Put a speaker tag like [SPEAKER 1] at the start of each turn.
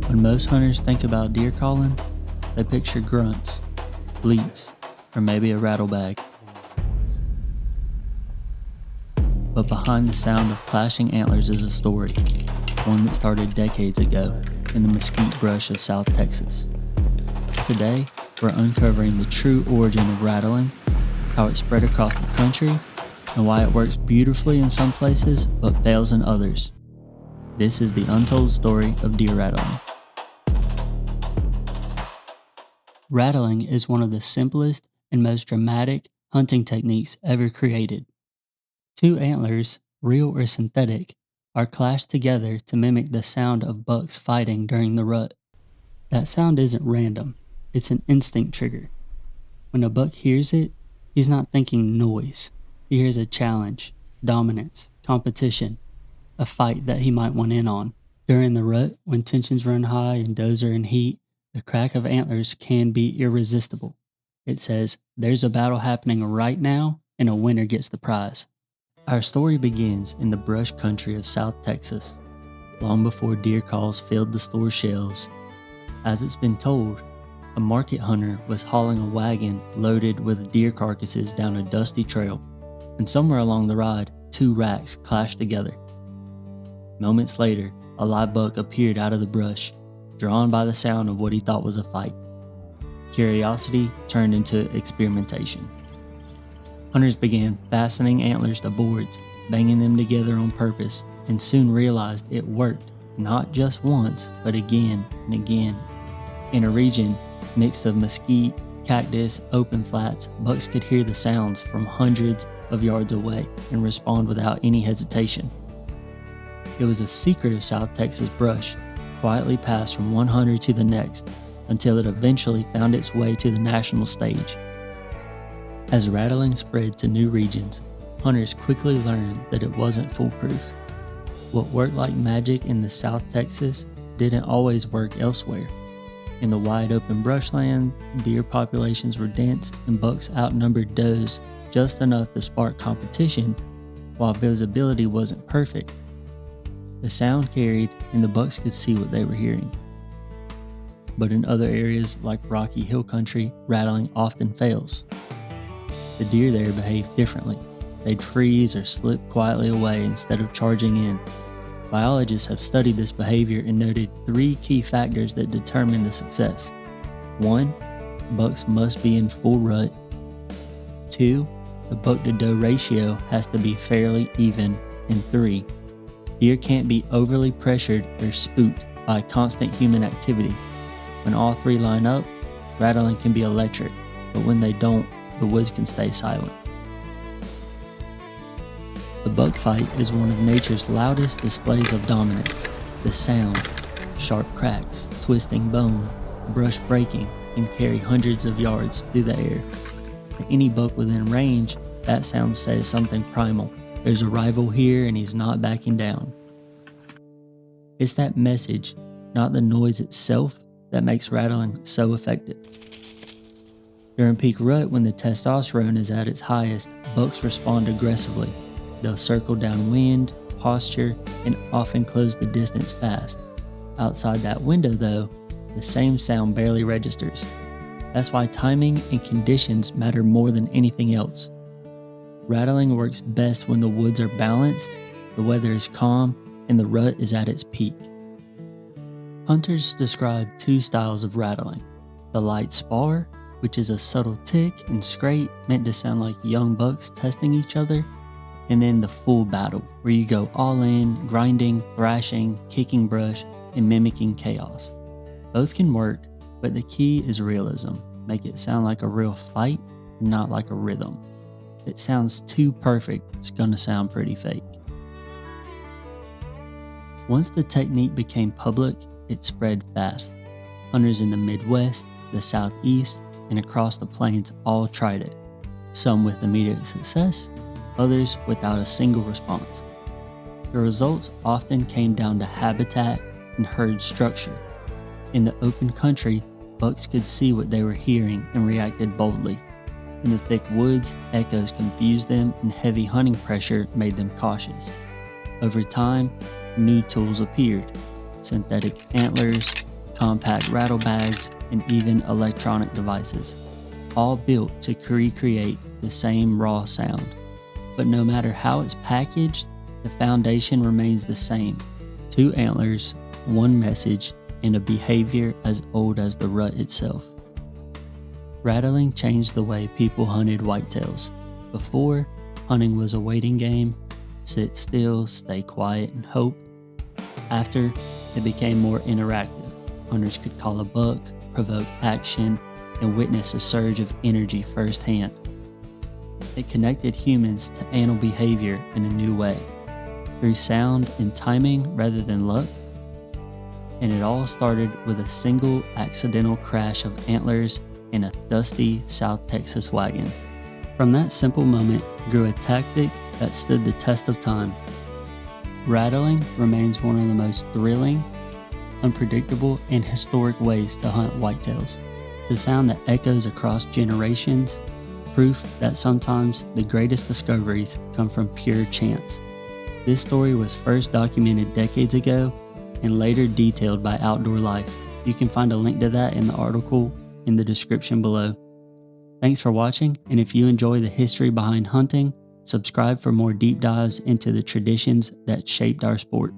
[SPEAKER 1] When most hunters think about deer calling, they picture grunts, bleats, or maybe a rattlebag. But behind the sound of clashing antlers is a story, one that started decades ago in the mesquite brush of South Texas. Today, we're uncovering the true origin of rattling, how it spread across the country, and why it works beautifully in some places but fails in others. This is the untold story of deer rattling. Rattling is one of the simplest and most dramatic hunting techniques ever created. Two antlers, real or synthetic, are clashed together to mimic the sound of bucks fighting during the rut. That sound isn't random, it's an instinct trigger. When a buck hears it, he's not thinking noise. He hears a challenge, dominance, competition, a fight that he might want in on. During the rut, when tensions run high and does are in heat, the crack of antlers can be irresistible. It says, there's a battle happening right now, and a winner gets the prize. Our story begins in the brush country of South Texas, long before deer calls filled the store shelves. As it's been told, a market hunter was hauling a wagon loaded with deer carcasses down a dusty trail, and somewhere along the ride, two racks clashed together. Moments later, a live buck appeared out of the brush, drawn by the sound of what he thought was a fight. Curiosity turned into experimentation. Hunters began fastening antlers to boards, banging them together on purpose, and soon realized it worked, not just once, but again and again. In a region mixed of mesquite, cactus, open flats, bucks could hear the sounds from hundreds of yards away and respond without any hesitation. It was a secret of South Texas brush, quietly passed from one hunter to the next, until it eventually found its way to the national stage. As rattling spread to new regions, hunters quickly learned that it wasn't foolproof. What worked like magic in the South Texas didn't always work elsewhere. In the wide open brushland, deer populations were dense and bucks outnumbered does just enough to spark competition, while visibility wasn't perfect. The sound carried and the bucks could see what they were hearing. But in other areas like rocky hill country, rattling often fails. The deer there behave differently. They'd freeze or slip quietly away instead of charging in. Biologists have studied this behavior and noted three key factors that determine the success. 1. Bucks must be in full rut. 2. The buck-to-doe ratio has to be fairly even. And 3. Deer can't be overly pressured or spooked by constant human activity. When all three line up, rattling can be electric, but when they don't, the woods can stay silent. The buck fight is one of nature's loudest displays of dominance. The sound, sharp cracks, twisting bone, brush breaking, can carry hundreds of yards through the air. To any buck within range, that sound says something primal. There's a rival here and he's not backing down. It's that message, not the noise itself, that makes rattling so effective. During peak rut, when the testosterone is at its highest, bucks respond aggressively. They'll circle downwind, posture, and often close the distance fast. Outside that window, though, the same sound barely registers. That's why timing and conditions matter more than anything else. Rattling works best when the woods are balanced, the weather is calm, and the rut is at its peak. Hunters describe two styles of rattling: the light spar, which is a subtle tick and scrape meant to sound like young bucks testing each other, and then the full battle, where you go all in, grinding, thrashing, kicking brush, and mimicking chaos. Both can work, but the key is realism. Make it sound like a real fight, not like a rhythm. If it sounds too perfect, it's gonna sound pretty fake. Once the technique became public, it spread fast. Hunters in the Midwest, the Southeast, and across the plains all tried it. Some with immediate success, others without a single response. The results often came down to habitat and herd structure. In the open country, bucks could see what they were hearing and reacted boldly. In the thick woods, echoes confused them and heavy hunting pressure made them cautious. Over time, new tools appeared: synthetic antlers, compact rattle bags, and even electronic devices, all built to recreate the same raw sound. But no matter how it's packaged, the foundation remains the same: two antlers, one message, and a behavior as old as the rut itself. Rattling changed the way people hunted whitetails. Before, hunting was a waiting game: sit still, stay quiet, and hope. After, it became more interactive. Hunters could call a buck, provoke action, and witness a surge of energy firsthand. It connected humans to animal behavior in a new way, through sound and timing rather than luck. And it all started with a single accidental crash of antlers in a dusty South Texas wagon. From that simple moment grew a tactic that stood the test of time. Rattling remains one of the most thrilling, unpredictable, and historic ways to hunt whitetails. The sound that echoes across generations, proof that sometimes the greatest discoveries come from pure chance. This story was first documented decades ago and later detailed by Outdoor Life. You can find a link to that in the article in the description below. Thanks for watching, and if you enjoy the history behind hunting, subscribe for more deep dives into the traditions that shaped our sport.